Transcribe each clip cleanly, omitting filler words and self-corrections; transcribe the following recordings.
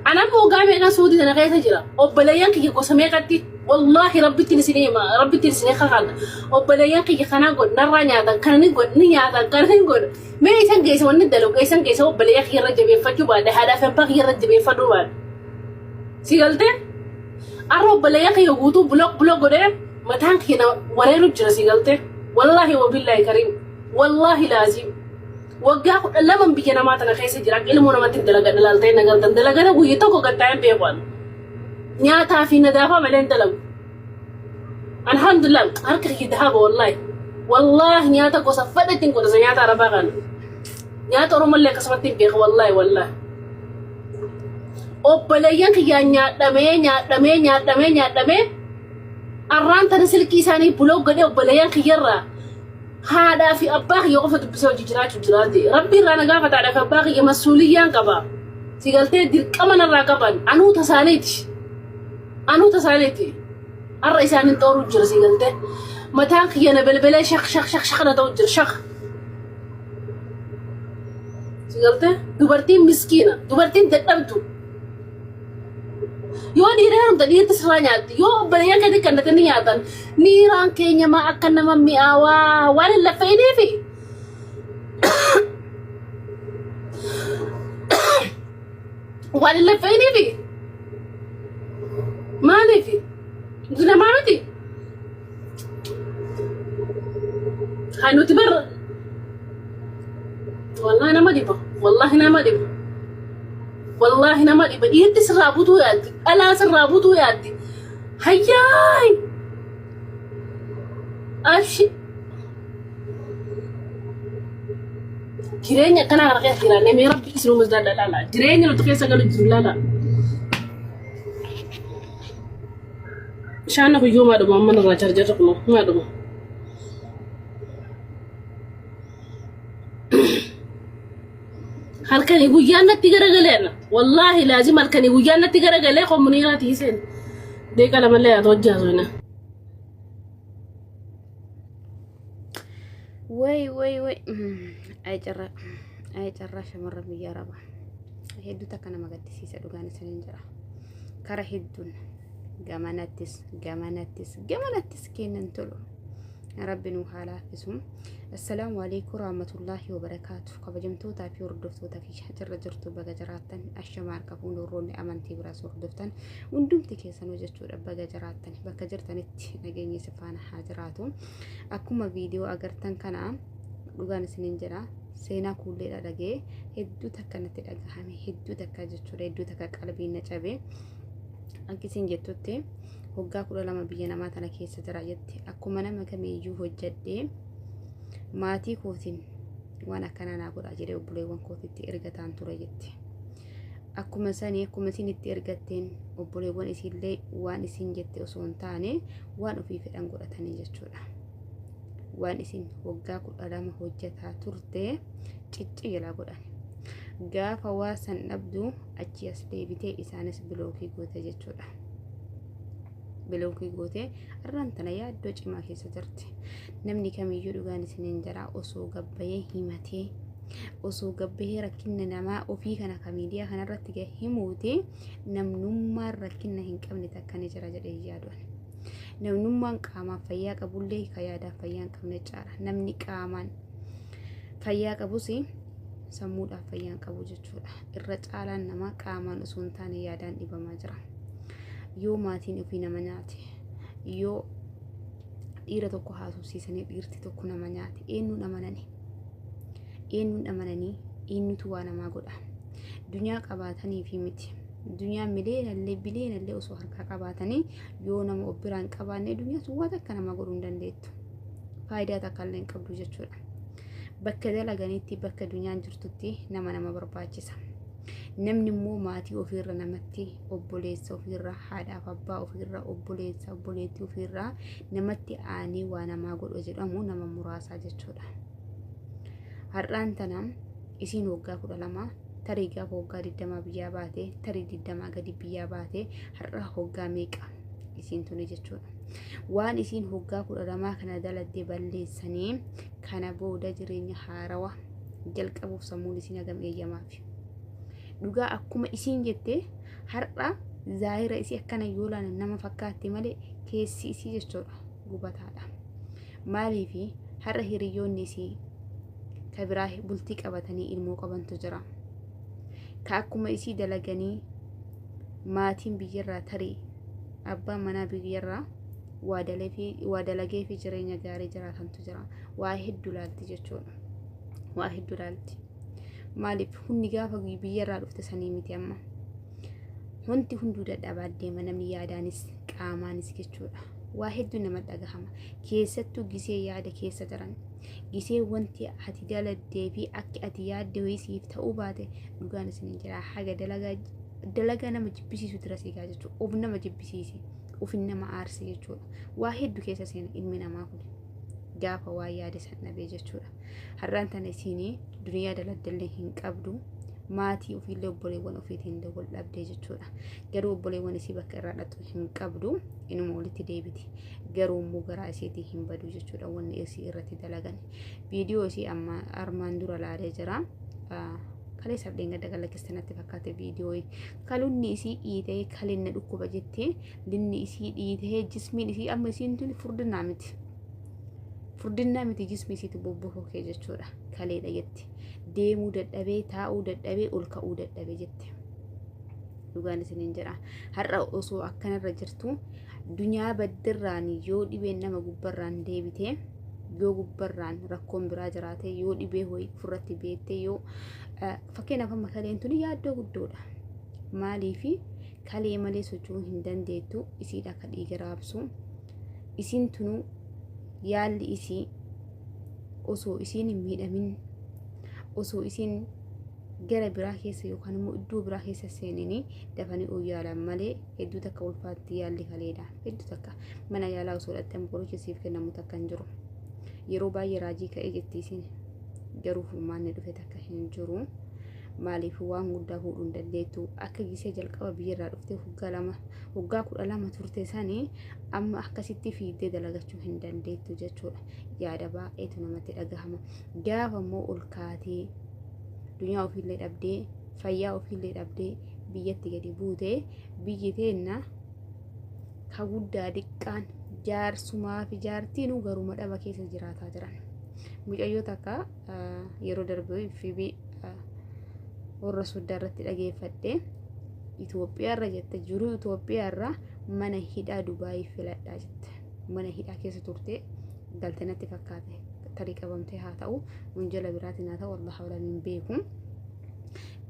أنا مو قامي أنا سودي أنا غير تجرا وبلايان كي قسمي قتي والله ربي تنسيني ما ربي تنسيني خلنا وبلايان كي خنا قول نراني هذا كان نقول نيا هذا كان نقول ما يسان جيس وندلو جيسان جيس وبلايان كي رجع بيفجوا بعد هذا فبقى يرجع بيفجوا بعد سيقولته أروح بلايان كي يقولوا بلوك ده ما تانك هنا ولا رجع سيقولته والله وبالله كريم والله لازم وقع لما بيجينا ما تنخيس جراك إلا مونا ما تندلقنا دلالتين نقل تندلقنا ويتوكو قطعين بيقوان نياتا في ندافع ملين دلو الحمد لله هركي يدهاب والله نياتا قوصا فدتين قوصا نياتا رباغان نياتا رمال لك سمتين بيخ والله وبلايان كي نيات دمي الران تنسل كيساني بلوغ قدي وبلايان كي يرى هذا في أباغي يوقف بسوي جرات دي ربي رانا قافت على فباغي مسؤوليان قبا سيقلتي دي كمان الراقبا أنو تساليتي الرئيسان انتورو جر سيقلتي متان خيانا بلبلا شخ نتوجر شخ سيقلتي دوبرتين مسكينة دوبرتين تقربتو يو نيران تدير تسرانيات يو بلايان كده كنا تنياتن نيران كينيا ما أكنا ممي آوا وانا لفيني في وانا لفيني في ما نفي دنا ما متي هانو تبر والله أنا ما ديبا والله أنا ما ديبا إيه تسرابوتو يادي ألا سرابوتو يادي هياي أشي جيراني كنا غير جيراني مي ربي اسمه مزداد لا جيراني لو تخيل سقالو جزم لا شانو يوم هذا ما من راجع جاتكم ما هذا هل كان يقول يانا تيجرجلنا والله لازم هل كان يقول يانا تيجرجلنا خمنينا تيسين ده كلام اللي أتوجه زينا وي أي جرى شمر بيا ربا هدو تكنا ما قد سيسا دوغاني سننجرا كره هدون جماناتس كينن تلو ربي نوحالا اسم السلام عليكم ورحمة الله وبركاته قبجمتو تافي وردفتو تافي شهجر جرتو بغا جراتن الشمار كفون وروني أمانتي براس وردفتن وندمتي كيسان وجدتو بغا جراتن بكا جرتنت نغيني سفانا حاجراتو أكوما فيديو أغرتن كنا دوغان سننجرا سينا كولي لدغي هدو تكنت دغهامي هدو تكا جتو هدو تكا قلبي نچبه أكسين جتوتي hoggaa 12 biyya namaa tana keessa jira jette akkuma nama kamiyyuu hojjadhee maatii kootiin waan akkana naa godha jedhee obboleewwan kootitti ergataan ture jette akkuma isin itti ergatteen obboleewwan isillee waan isin jette osoo hin taane waan ofii fedhan godhatanii jechuudha waan isin hoggaa 12 hojjataa turte cicci jala godhan gaafa waasan dhabdu achi as deebitee isaanis bilookii goote jechuudha bilookii goote arrantana yaaddoo cimaa keessa jirti namni kamiyyuu dhugaan isiniin jira osoo gabbayee himatee osoo gabbayee rakkinna namaa ofii kana kamiidiyaa kanarratti gahee himuute namnummaan rakkinna hin qabne takkanii jira jedhee yaaduun namnummaan qaamaan fayyaa qabullee ka yaadaa fayyaa hin qabne caala namni qaamaan fayyaa qabus sammuudhaaf fayyaa hin qabu jechuudha irra caalaan namaa qaamaan osoo hin taane yaadaan dhibamaa jira yoo maatiin ofii nama nyaate yoo dhiira tokko haasofsiisanii dhiirti tokko nama nyaate eenyuun amananii eenyutu waa namaa godha dunyaa qabaatanii fi miti dunyaa bileenallee osoo harkaa qabaatanii yoo nama obbiraan qabaanne dunyaa sun waan akka nama godhuu hin dandeettu faayidaa takka illee hin qabdu jechuudha bakka dalaganitti bakka dunyaan jirtutti nama barbaachisa namni immoo maatii ofirra namatti obboleessa ofirra haadhaaf abbaa ofirra obboleessa obboleettii ofirra namatti aanee waa namaa godhu jedhamu nama muraasaa jechuudha har'aan tana isiin waggaa 12 tarii gaafa waggaa 20 biyyaa baate tarii 20 gadi biyyaa baate har'a waggaa meeqa isiin tuni jechuudha waan isiin waggaa 12 kana daladde balleessanii kana booda jireenya haarawa jalqabuuf sammuun isiin hagam eeyyamaafi dhugaa akkuma isiin jettee har'a zaahira isii akkana yoo ilaalan nama fakkaatti malee keessi isii jechuudha gubataadha. Maaliifi har'a hiriyoonni isii ka biraa bultii qabatanii ilmoo qabantu jira. Ka akkuma isii dalaganii maatiin biyyarraa tarii abbaan manaa biyyarraa waa dalagee fi jireenya gaarii jiraatantu jira. Waa hedduu laalti jechuudha. Waa hedduu laalti. Maaliif hundi gaafa biyyarraa dhufte sanii miti amma. Wanti hunduu dadhabaa deema namni yaadaanis qaamaanis jechuudha. Waa hedduu nama dhagahama. Keessattuu gisee yaada keessa jiran. Gisee wanti ati daladdee fi akka ati yaadde ho'isiif ta'uu baate dhugaan isin jira. Haga dalagaa nama jibbisiisu dura siigaa jechuudha. Of nama jibbisiisi. Ofin nama aarse jechuudha. Waa hedduu keessa seena ilmi namaa kun gaafa waa yaade san dhabee jechuudha. Har'aan tana isinii duniyaa daladdallee hin qabdu. Maatii ofiillee obboleewwan ofiitiin wal dhabdee jechuudha. Garuu obboleewwan isii bakka irraa dhatu hin qabdu. Inuma walitti deebiti. Garuu immoo garaa isiitii hin badu jechuudha wanni isii irratti dalagan. Viidiyoo isii amma armaan dura laalee jira. Kalee sabdeen gadda galakistanatti fakkaate viidiyoo kalunni isii dhiitee kalinna dhukkuba jettee linni isii dhiitee jismiin isii amma isiin tuni furdinnaa miti jismi isiitti bobbofokee jechuudha. Kaleedha jetti deemuu dadhabee taa'uu dadhabee ol ka'uu dadhabee jette. Dhugaan isiniin jedha. Har'a osoo akkanarra jirtu dunyaa baddirraan yoo dhibeen nama gubbarraan deebitee yoo gubbarraan rakkoon biraa jiraate yoo dhibee ho'i furratti beektee yoo fakkeenyaaf amma kaleen tuni yaaddoo guddoodha. Maaliifi kalee malee socho'uu hin dandeettu isiidha akka dhiiga raabsu isiin tunuu yaalli isii osoo isiin hin miidhamin osoo isiin gara biraa keessa yookaan immoo iddoo biraa keessa seenanii dafanii yaalan malee hedduu takka ulfaatti yaalli kaleedha. Hedduu takka mana yaalaa osoo dhattee qorichisiif kennamu takka hin jiru. Yeroo baay'ee raajii ka'ee jetti isin garuu furmaanni dhufe takka hin jiru. Maaliif waan guddaa fuudhuu hin dandeettu akka gisee jalqaba biyyarraa dhuftee waggaa 12 turte sanii amma akkasitti fiiddee dalagachuu hin dandeettu jechuudha. Yaada baay'eetu namatti dhagahama. Gaafa immoo ol kaatee dunyaa ofiillee dhabdee fayyaa ofiillee dhabdee biyyatti gadi buutee biyyi teenna ka guddaa diqqaan jaarsumaa fi jaartiinuu garuma dhaba keessa jiraataa jiran. Mucayyoo takka yeroo darbee fi warra Suddaa irratti dhageeffadhe Itoophiyaa irra jette jiru Itoophiyaa irra mana hidhaa Dubaayii filadhaa jette. Mana hidhaa keessa turte galtenatti fakkaate tarii qabamtee haa ta'u wanjala biraatiin haa ta'u wallahi wala hin beeku.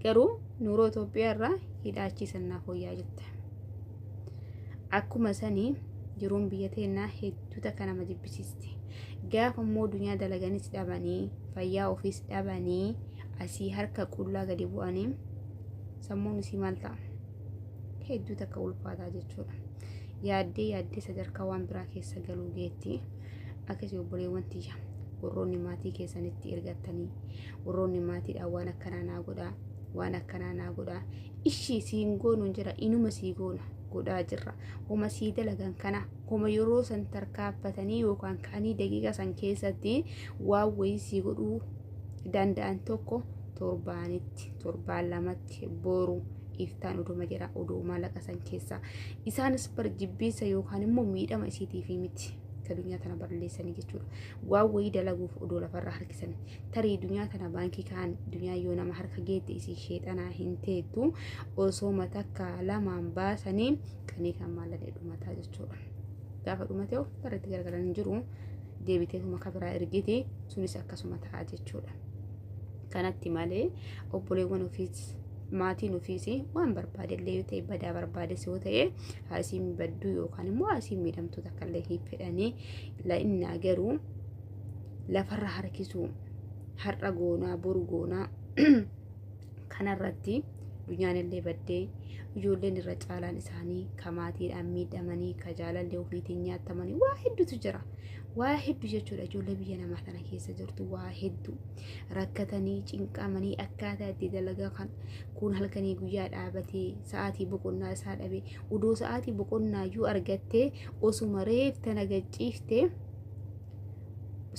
Garuu nuuroo Itoophiyaa irra hidhaachiisan naaf hoyyaa jette. Akkuma sanii jiruun biyya teenyaa hedduu takka nama jibbisiisti. Gaafa immoo dunyaa dalaganis dhabanii fayyaa ofiis dhabanii asii harka qullaa gadi bu'anii sammuun isii maal ta'a? Hedduu takka ulfaataa jechuudha. Yaaddee sadarkaa waan biraa keessa galuu geetti. Akkasii obboleewwan tiyya warroonni maatii keessanitti ergattanii warroonni maatiidhaan waan akkanaa naa godhaa waan akkanaa naa godhaa ishii siin goonuun jira inuma sii goona godhaa jirra. Homa sii dalagan kana homa yeroo san tarkaaffatanii yookaan ka'anii daqiiqa san keessatti waan wayii sii godhuu danda'an tokko torbaan lamatti boru iftaan oduma jira oduu maallaqa san keessa isaanis bar jibbiinsa yookaan immoo miidhama isiitiif miti ka dunyaa tana balleessanii jechuudha. Waan wayii dalaguuf oduu lafarraa harkisan tarii dunyaa tana baankii kaan dunyaa yoo nama harka geette isii sheexanaa hin teettu osoo matakka lamaan baasanii qanii kan maalladhe dhumataa jechuudha. Gaafa dhumatee barreetti garagaran hin jiru deebiteetuma ka biraa ergite sunis akkasuma ta'a jechuudha. Kanatti malee obboleewwan ofiis maatiin ofiis waan barbaadellee yoo ta'e badaa barbaades yoo ta'e haasiin badduu yookaan immoo haasiin miidhamtuu takka illee hin fedhanii la'innaa garuu lafarra harkisuu har'a goonaa boru goonaa kanarratti dunyaan illee baddee ijoolleen irra caalaan isaanii ka maatiidhaan miidhamanii ka jaalallee ofiitiin nyaatamanii waa hedduutu jira. Waa hedduu jechuudha ijoollee biyya namaa tana keessa jirtu waa hedduu rakkatanii cinqamanii akkaataa itti dalagaa kan kun halkanii guyyaa dhaabatee sa'aatii boqonnaa isaa dhabee udoo sa'aatii boqonnaa iyyuu argattee osuma reefta nagachiiftee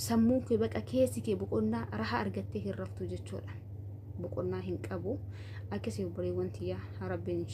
sammuu kee baqa keessi kee boqonnaa raha argattee hin raftu jechuudha. boqonnaa hin qabu akkasii obboleewwan tiyyaa rabbiin